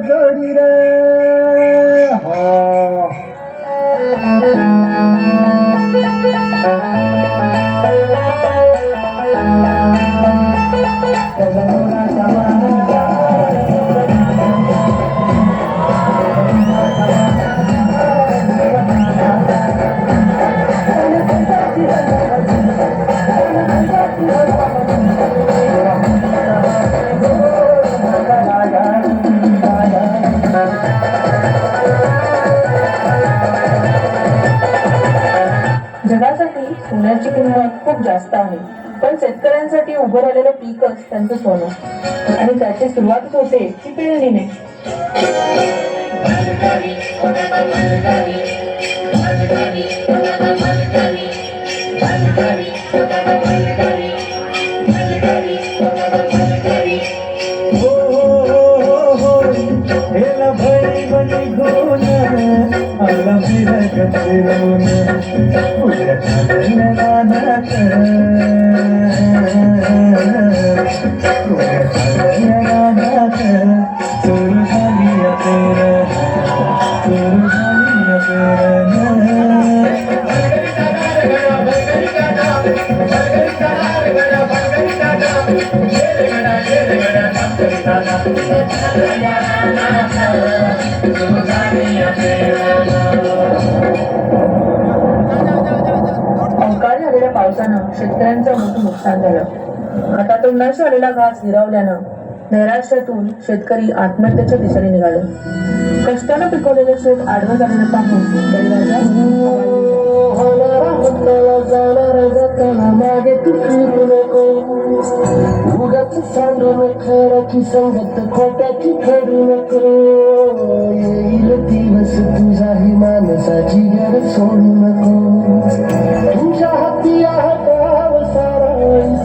जोडी रे हो जगासाठी सोन्याची किंमत खूप जास्त आहे, पण शेतकऱ्यांसाठी उभं राहिलेलं पीकच त्यांचं सोनं आणि त्याची सुरुवातच होते ती पेरणीने. अवकाळी आलेल्या पावसानं शेतकऱ्यांचं मोठं नुकसान झालं. हातातोंडाशी आलेला घास हिरावल्यानं नैराश्यातून शेतकरी आत्महत्येच्या दिशेने निघाले. कष्टानं पिकवलेलं शेत आडवं झालेलं पाहून बळीराजा मागे तू फिरू नको, उगाच सांडून खराची संगत खोट्याची खरू नको. येईल दिवस तुझाही माणसाची गर सोडू नको. तुझ्या हाती हाताव सारा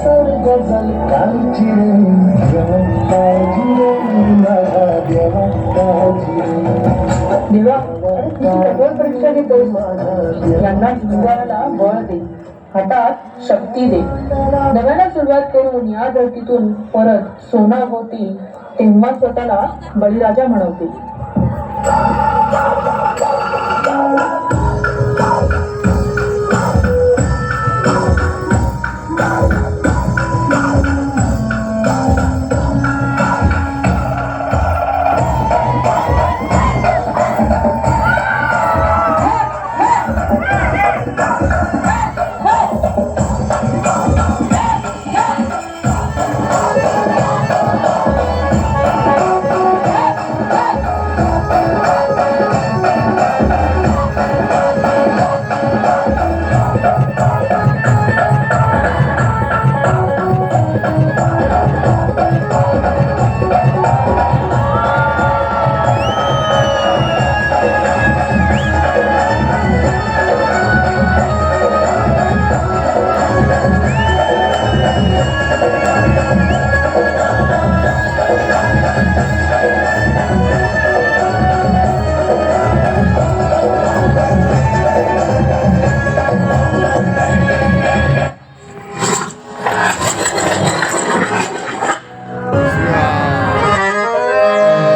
सर गजल कालची देवा परीक्षा घेतो. यांना जीवाला बळ दे, हातात शक्ती दे. नव्याला सुरुवात करून या धरतीतून परत सोना होतील तेव्हा स्वतःला बळीराजा म्हणवतील.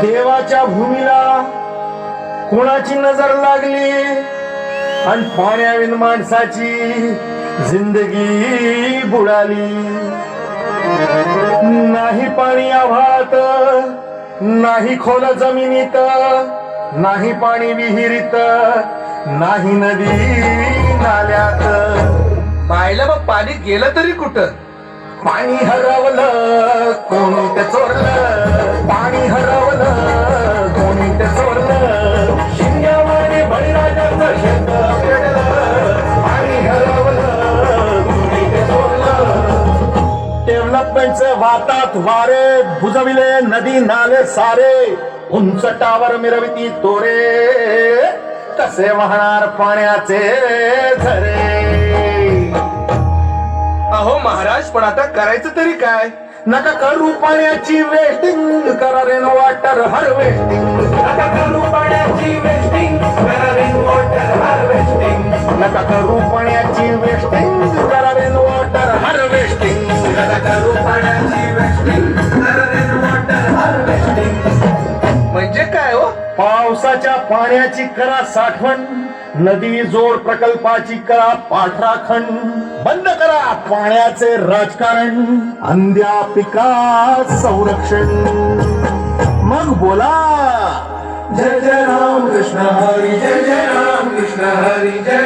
देवाच्या भूमीला कोणाची नजर लागली आणि पाण्याविन माणसाची जिंदगी बुडाली. नाही पाणी आभाळात, नाही खोल जमिनीत, नाही पाणी विहिरीत, नाही नदी नाल्यात. मायला मग पाणी गेलं तरी कुठं? पाणी हरवलं कोणी ते चोरलं, पाणी हरवलं कोणी ते चोरलं. शिंग्यावाने बळीराजाचं शेत पेटलं, पाणी हरवलं कोणी ते चोरलं. डेव्हलपमेंटचे वातात वारे बुजविले नदी नाले सारे, उंच टावर मिरविती तोरे, कसे वाहणार पाण्याचे झरे. अहो महाराज, पण आता करायचं तरी काय? नका करू पाण्याची वेस्टिंग, करा रेन वॉटर हार्वेस्टिंग. नका करू पाण्याची वेस्टिंग, करा रेन वॉटर हार्वेस्टिंग. नका करू पाण्याची वेस्टिंग, करा रेन वॉटर हार्वेस्टिंग. नका करू पाण्याची वेस्टिंग, करा रेन वॉटर हार्वेस्टिंग. म्हणजे काय? पावसाच्या पाण्याची करा साठवण, नदी जोड प्रकल्पाची करा पाठराखण, बंद करा पाण्याचे राजकारण, अंध्या पिका संरक्षण. मग बोला, जय जय राम कृष्ण हरी, जय जय राम कृष्ण हरी, जय